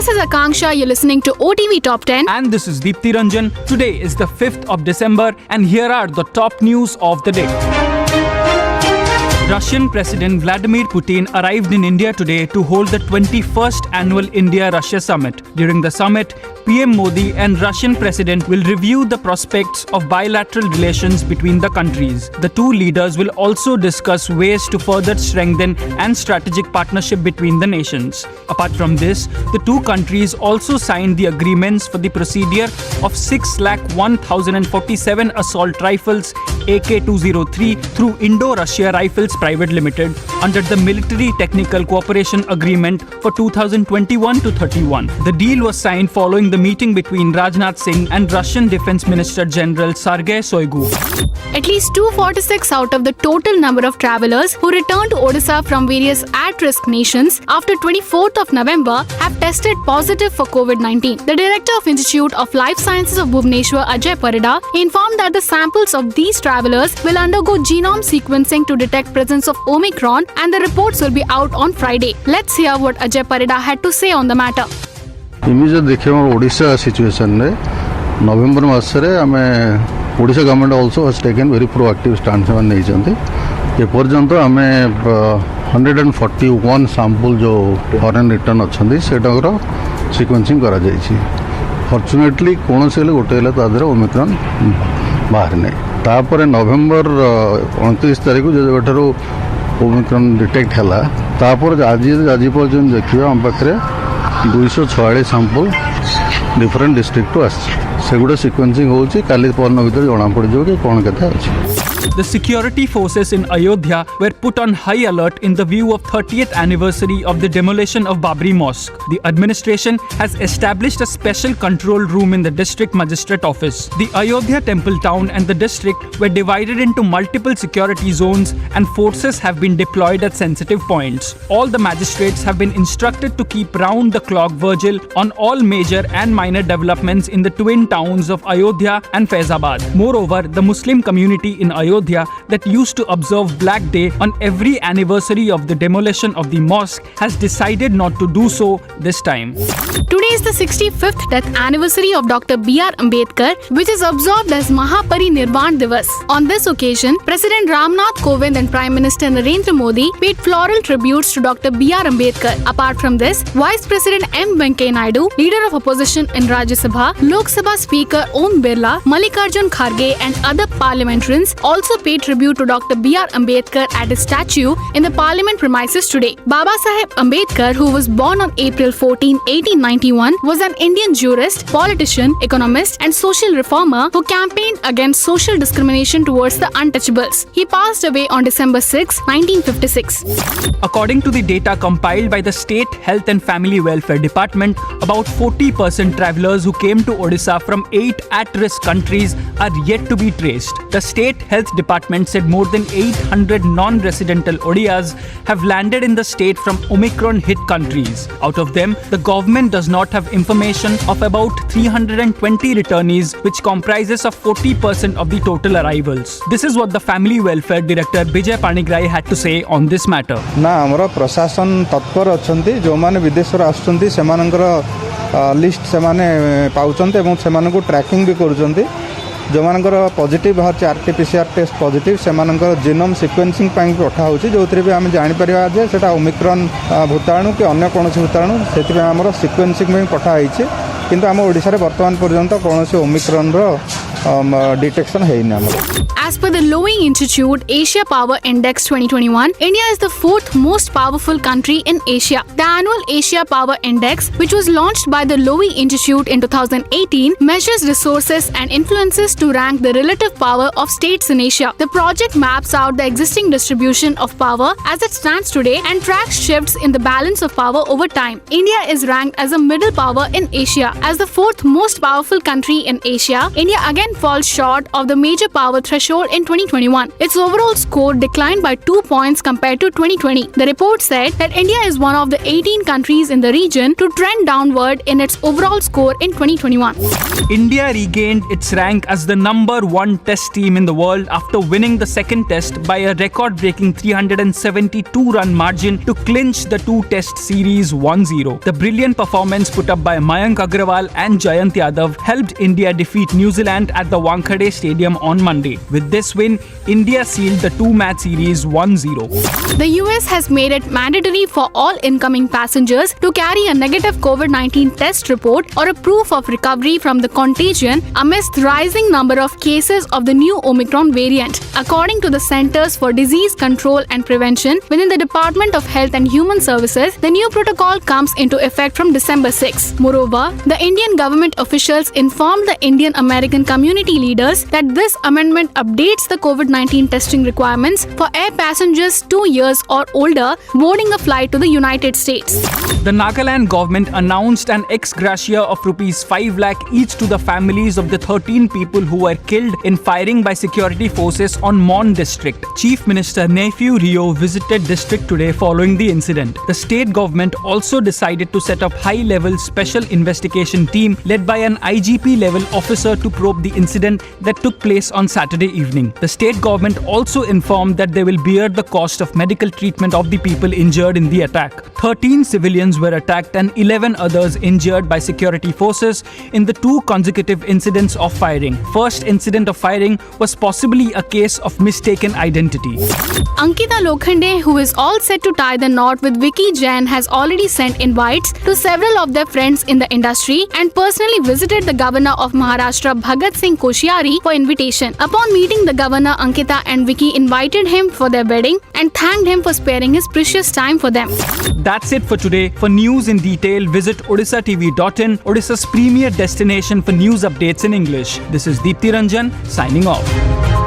is Akanksha. You're listening to OTV Top 10. And this is Deepthi Ranjan. Today is the 5th of December and here are the top news of the day. Russian President Vladimir Putin arrived in India today to hold the 21st annual India-Russia summit. During the summit, PM Modi and Russian President will review the prospects of bilateral relations between the countries. The two leaders will also discuss ways to further strengthen and strategic partnership between the nations. Apart from this, the two countries also signed the agreements for the procedure of 6,01,047 assault rifles AK-203 through Indo-Russia Rifles Private Limited under the Military Technical Cooperation Agreement for 2021 to 31. The deal was signed following the meeting between Rajnath Singh and Russian Defense Minister General Sergei Shoigu. At least 246 out of the total number of travelers who returned to Odisha from various at-risk nations after 24th of November have tested positive for COVID-19. The Director of Institute of Life Sciences of Bhubaneswar, Ajay Parida, informed that the samples of these travelers will undergo genome sequencing to detect presence of Omicron and the reports will be out on Friday. Let's hear what Ajay Parida had to say on the matter. Immediate देखिए Odisha situation रे नवेम्बर मासरे आमे Odisha government also has taken very proactive stand से नहीं जानते ए पर्यंत आमे 141 sample जो foreign return अच्छंदी सेटार sequencing करा जाई छी फॉर्चुनेटली कोन से गोटे ले तादर ओमिक्रॉन बाहर नहीं तापर नवेम्बर 29 तारिख जो ओमिक्रॉन डिटेक्ट हैला तापर आज पर्यंत देखिए हम पाखरे 246 सैंपल डिफरेंट डिस्ट्रिक्ट टू आसगुड़ा सिक्वेंसिंग होची काली परन भीतर जना पड़ जाओ कि कौन कथा अछि. The security forces in Ayodhya were put on high alert in the view of 30th anniversary of the demolition of Babri Mosque. The administration has established a special control room in the district magistrate office. The Ayodhya temple town and the district were divided into multiple security zones and forces have been deployed at sensitive points. All the magistrates have been instructed to keep round-the-clock vigil on all major and minor developments in the twin towns of Ayodhya and Faizabad. Moreover, the Muslim community in Ayodhya that used to observe Black Day on every anniversary of the demolition of the mosque has decided not to do so this time. Today is the 65th death anniversary of Dr. B.R. Ambedkar, which is observed as Mahaparinirvan Divas. On this occasion, President Ramnath Kovind and Prime Minister Narendra Modi paid floral tributes to Dr. B.R. Ambedkar. Apart from this, Vice President M. Venkaiah Naidu, Leader of Opposition in Rajya Sabha, Lok Sabha Speaker Om Birla, Mallikarjun Kharge and other parliamentarians also paid tribute to Dr. B.R. Ambedkar at his statue in the parliament premises today. Baba Saheb Ambedkar, who was born on April 14, 1891, was an Indian jurist, politician, economist and social reformer who campaigned against social discrimination towards the untouchables. He passed away on December 6, 1956. According to the data compiled by the State Health and Family Welfare Department, about 40% travelers who came to Odisha from 8 at-risk countries are yet to be traced. The State Health Department said more than 800 non-residential Odias have landed in the state from Omicron-hit countries. Out of them, the government does not have information of about 320 returnees, which comprises of 40% of the total arrivals. This is what the Family Welfare Director Bijay Panigrai had to say on this matter. ना हमरा प्रशासन तत्पर अछंती जो माने विदेश रा आछंती सेमानकर list सेमाने पाउचंते एवं सेमानकु trekking भी करूचंती जो मानकर पॉजिटिव बाहर RT-PCR टेस्ट पॉजिटिव सेमानकर जीनोम सीक्वेंसिंग पाई पठा होची जोथरे भी हम जानि परिबा जे सेटा ओमिक्रॉन भूताणु कि अन्य कोनोसी भूताणु सेति हमर सीक्वेंसिंग में पठा आइছে किंतु हम ओडिसा रे वर्तमान पर्यंत कोनोसी ओमिक्रॉन रो डिटेक्शन हेइना हमर. As per the Lowy Institute Asia Power Index 2021, India is the 4th most powerful country in Asia. The annual Asia Power Index, which was launched by the Lowy Institute in 2018, measures resources and influences to rank the relative power of states in Asia. The project maps out the existing distribution of power as it stands today and tracks shifts in the balance of power over time. India is ranked as a middle power in Asia. As the 4th most powerful country in Asia, India again again falls short of the major power threshold in 2021. Its overall score declined by 2 points compared to 2020. The report said that India is one of the 18 countries in the region to trend downward in its overall score in 2021. India regained its rank as the number 1 test team in the world after winning the second test by a record-breaking 372-run margin to clinch the 2-test series 1-0. The brilliant performance put up by Mayank Agrawal and Jayant Yadav helped India defeat New Zealand at the Wankhede Stadium on Monday. With this win, India sealed the 2-match series 1-0. The US has made it mandatory for all incoming passengers to carry a negative COVID-19 test report or a proof of recovery from the contagion amidst the rising number of cases of the new Omicron variant. According to the Centers for Disease Control and Prevention within the Department of Health and Human Services, the new protocol comes into effect from December 6. Moreover, the Indian government officials informed the Indian American community leaders that this amendment updates the COVID-19 testing requirements for air passengers 2 years or older boarding a flight to the United States. The Nagaland government announced an ex gratia of rupees 5 lakh each to the families of the 13 people who were killed in firing by security forces on Mon district. Chief Minister Neiphiu Rio visited district today following the incident. The state government also decided to set up high-level special investigation team led by an IGP-level officer to probe the incident that took place on Saturday evening. The state government also informed that they will bear the cost of medical treatment of the people injured in the attack. 13 civilians were attacked and 11 others injured by security forces in the 2 consecutive incidents of firing. First incident of firing was possibly a case of mistaken identity. Ankita Lokhande, who is all set to tie the knot with Vicky Jain, has already sent invites to several of their friends in the industry and personally visited the governor of Maharashtra, Bhagat Singh Koshyari, for invitation. Upon meeting the governor, Ankita and Vicky invited him for their wedding and thanked him for sparing his precious time for them. That's it for today. For news in detail, visit odishatv.in, Odisha's premier destination for news updates in English. This is Deepthi Ranjan signing off.